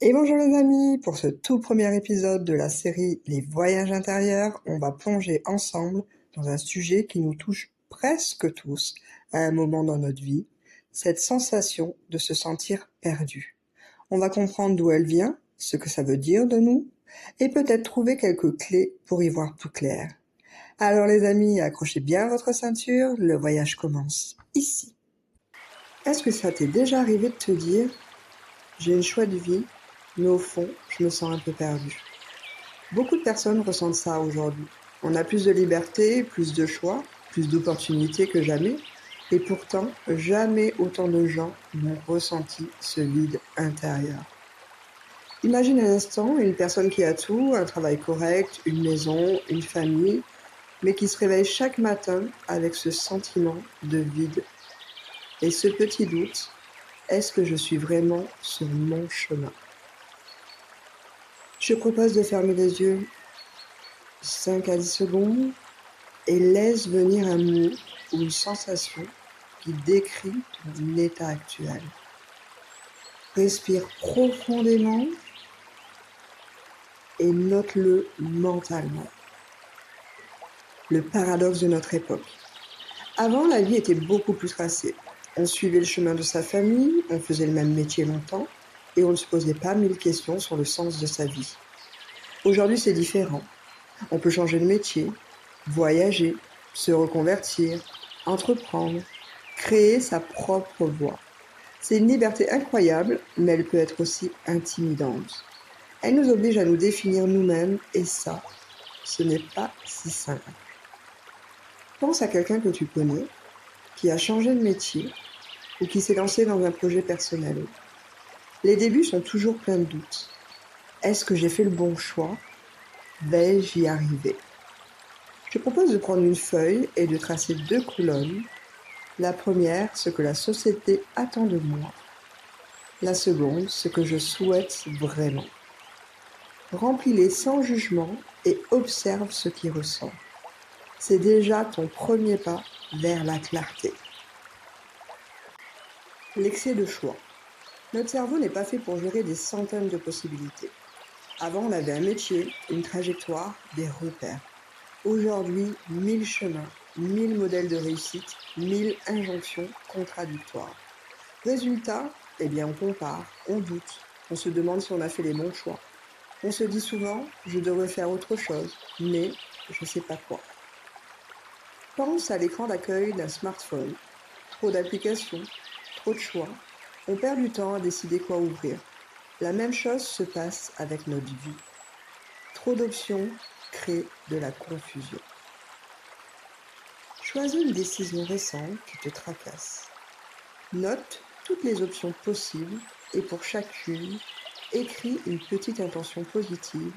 Et bonjour les amis, pour ce tout premier épisode de la série Les voyages intérieurs, on va plonger ensemble dans un sujet qui nous touche presque tous à un moment dans notre vie, cette sensation de se sentir perdu. On va comprendre d'où elle vient, ce que ça veut dire de nous, et peut-être trouver quelques clés pour y voir plus clair. Alors les amis, accrochez bien votre ceinture, le voyage commence ici. Est-ce que ça t'est déjà arrivé de te dire « j'ai une chouette vie », mais au fond, je me sens un peu perdue. Beaucoup de personnes ressentent ça aujourd'hui. On a plus de liberté, plus de choix, plus d'opportunités que jamais, et pourtant, jamais autant de gens n'ont ressenti ce vide intérieur. Imagine un instant une personne qui a tout, un travail correct, une maison, une famille, mais qui se réveille chaque matin avec ce sentiment de vide. Et ce petit doute, est-ce que je suis vraiment sur mon chemin ? Je propose de fermer les yeux 5 à 10 secondes et laisse venir un mot ou une sensation qui décrit ton état actuel. Respire profondément et note-le mentalement. Le paradoxe de notre époque. Avant, la vie était beaucoup plus tracée. On suivait le chemin de sa famille, on faisait le même métier longtemps et on ne se posait pas 1000 questions sur le sens de sa vie. Aujourd'hui, c'est différent. On peut changer de métier, voyager, se reconvertir, entreprendre, créer sa propre voie. C'est une liberté incroyable, mais elle peut être aussi intimidante. Elle nous oblige à nous définir nous-mêmes et ça, ce n'est pas si simple. Pense à quelqu'un que tu connais, qui a changé de métier ou qui s'est lancé dans un projet personnel. Les débuts sont toujours pleins de doutes. Est-ce que j'ai fait le bon choix ? Vais-je y arriver ? Je propose de prendre une feuille et de tracer 2 colonnes. La première, ce que la société attend de moi. La seconde, ce que je souhaite vraiment. Remplis-les sans jugement et observe ce qui ressort. C'est déjà ton premier pas vers la clarté. L'excès de choix. Notre cerveau n'est pas fait pour gérer des centaines de possibilités. Avant, on avait un métier, une trajectoire, des repères. Aujourd'hui, 1000 chemins, 1000 modèles de réussite, 1000 injonctions contradictoires. Résultat, on compare, on doute, on se demande si on a fait les bons choix. On se dit souvent, je devrais faire autre chose, mais je ne sais pas quoi. Pense à l'écran d'accueil d'un smartphone. Trop d'applications, trop de choix. On perd du temps à décider quoi ouvrir. La même chose se passe avec notre vie. Trop d'options crée de la confusion. Choisis une décision récente qui te tracasse. Note toutes les options possibles et pour chacune, écris une petite intention positive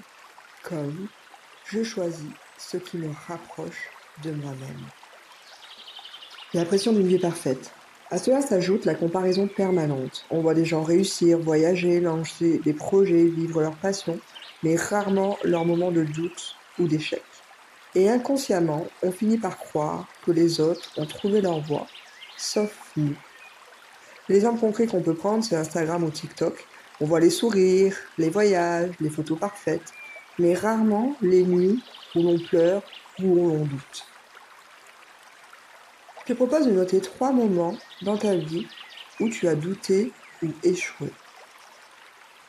comme « Je choisis ce qui me rapproche de moi-même ». La pression d'une vie parfaite. À cela s'ajoute la comparaison permanente. On voit des gens réussir, voyager, lancer des projets, vivre leur passion, mais rarement leurs moments de doute ou d'échec. Et inconsciemment, on finit par croire que les autres ont trouvé leur voie, sauf nous. L'exemple concret qu'on peut prendre, c'est Instagram ou TikTok. On voit les sourires, les voyages, les photos parfaites, mais rarement les nuits où l'on pleure ou où l'on doute. Je te propose de noter 3 moments dans ta vie où tu as douté ou échoué.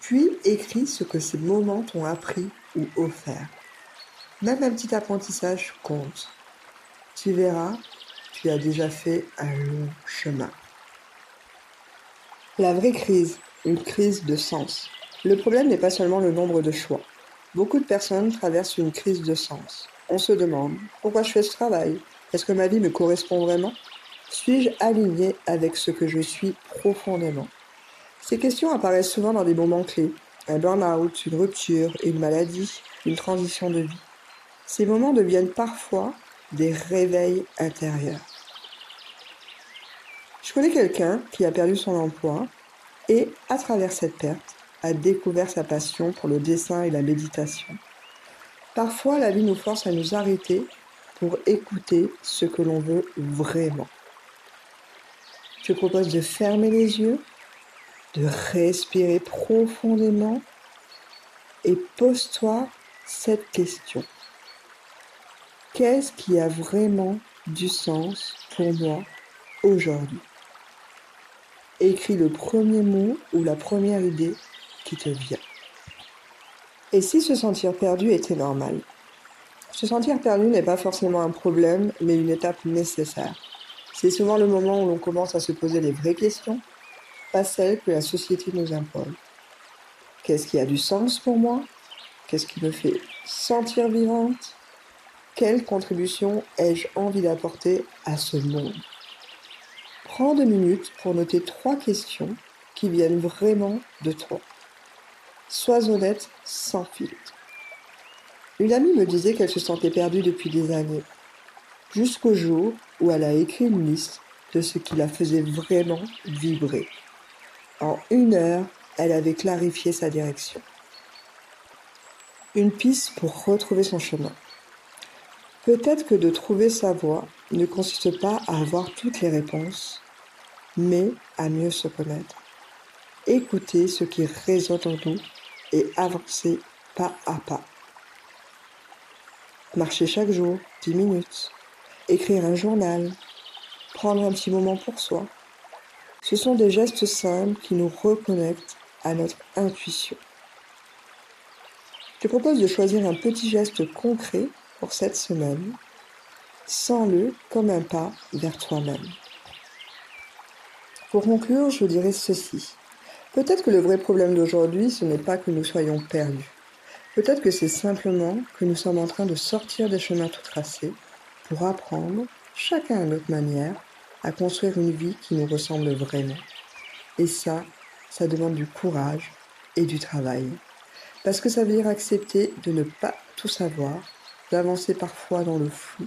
Puis écris ce que ces moments t'ont appris ou offert. Même un petit apprentissage compte. Tu verras, tu as déjà fait un long chemin. La vraie crise, une crise de sens. Le problème n'est pas seulement le nombre de choix. Beaucoup de personnes traversent une crise de sens. On se demande, pourquoi je fais ce travail ? Est-ce que ma vie me correspond vraiment ? Suis-je aligné avec ce que je suis profondément ? Ces questions apparaissent souvent dans des moments clés. Un burn-out, une rupture, une maladie, une transition de vie. Ces moments deviennent parfois des réveils intérieurs. Je connais quelqu'un qui a perdu son emploi et, à travers cette perte, a découvert sa passion pour le dessin et la méditation. Parfois, la vie nous force à nous arrêter pour écouter ce que l'on veut vraiment. Je propose de fermer les yeux, de respirer profondément et pose-toi cette question. Qu'est-ce qui a vraiment du sens pour moi aujourd'hui? Écris le premier mot ou la première idée qui te vient. Et si se sentir perdu était normal? Se sentir perdu n'est pas forcément un problème, mais une étape nécessaire. C'est souvent le moment où l'on commence à se poser les vraies questions, pas celles que la société nous impose. Qu'est-ce qui a du sens pour moi? Qu'est-ce qui me fait sentir vivante? Quelle contribution ai-je envie d'apporter à ce monde? Prends 2 minutes pour noter 3 questions qui viennent vraiment de toi. Sois honnête sans filtre. Une amie me disait qu'elle se sentait perdue depuis des années, jusqu'au jour où elle a écrit une liste de ce qui la faisait vraiment vibrer. En 1 heure, elle avait clarifié sa direction. Une piste pour retrouver son chemin. Peut-être que de trouver sa voie ne consiste pas à avoir toutes les réponses, mais à mieux se connaître. Écouter ce qui résonne en nous et avancer pas à pas. Marcher chaque jour, 10 minutes. Écrire un journal. Prendre un petit moment pour soi. Ce sont des gestes simples qui nous reconnectent à notre intuition. Je te propose de choisir un petit geste concret pour cette semaine. Sens-le comme un pas vers toi-même. Pour conclure, je dirais ceci. Peut-être que le vrai problème d'aujourd'hui, ce n'est pas que nous soyons perdus. Peut-être que c'est simplement que nous sommes en train de sortir des chemins tout tracés pour apprendre, chacun à notre manière, à construire une vie qui nous ressemble vraiment. Et ça demande du courage et du travail. Parce que ça veut dire accepter de ne pas tout savoir, d'avancer parfois dans le flou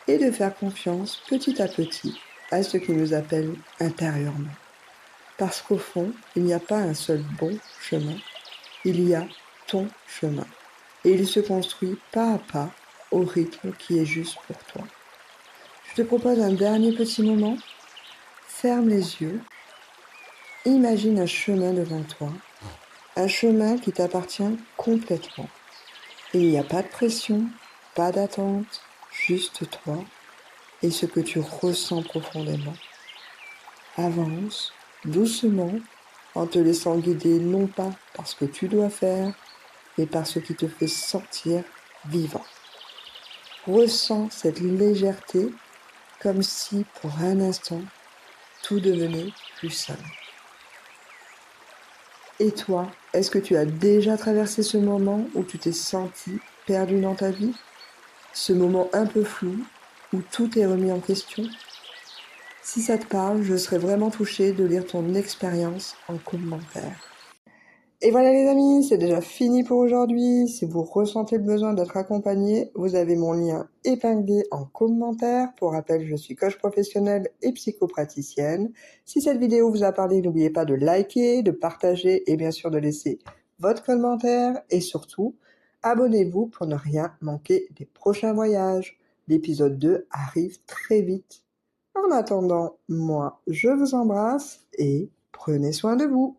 et de faire confiance petit à petit à ce qui nous appelle intérieurement. Parce qu'au fond, il n'y a pas un seul bon chemin, il y a ton chemin. Et il se construit pas à pas au rythme qui est juste pour toi. Je te propose un dernier petit moment. Ferme les yeux. Imagine un chemin devant toi. Un chemin qui t'appartient complètement. Il n'y a pas de pression, pas d'attente, juste toi et ce que tu ressens profondément. Avance doucement en te laissant guider non pas par ce que tu dois faire, mais par ce qui te fait sentir vivant. Ressens cette légèreté comme si pour un instant tout devenait plus simple. Et toi, est-ce que tu as déjà traversé ce moment où tu t'es senti perdu dans ta vie? Ce moment un peu flou où tout est remis en question? Si ça te parle, je serais vraiment touchée de lire ton expérience en commentaire. Et voilà les amis, c'est déjà fini pour aujourd'hui. Si vous ressentez le besoin d'être accompagné, vous avez mon lien épinglé en commentaire. Pour rappel, je suis coach professionnelle et psychopraticienne. Si cette vidéo vous a parlé, n'oubliez pas de liker, de partager et bien sûr de laisser votre commentaire. Et surtout, abonnez-vous pour ne rien manquer des prochains voyages. L'épisode 2 arrive très vite. En attendant, moi, je vous embrasse et prenez soin de vous.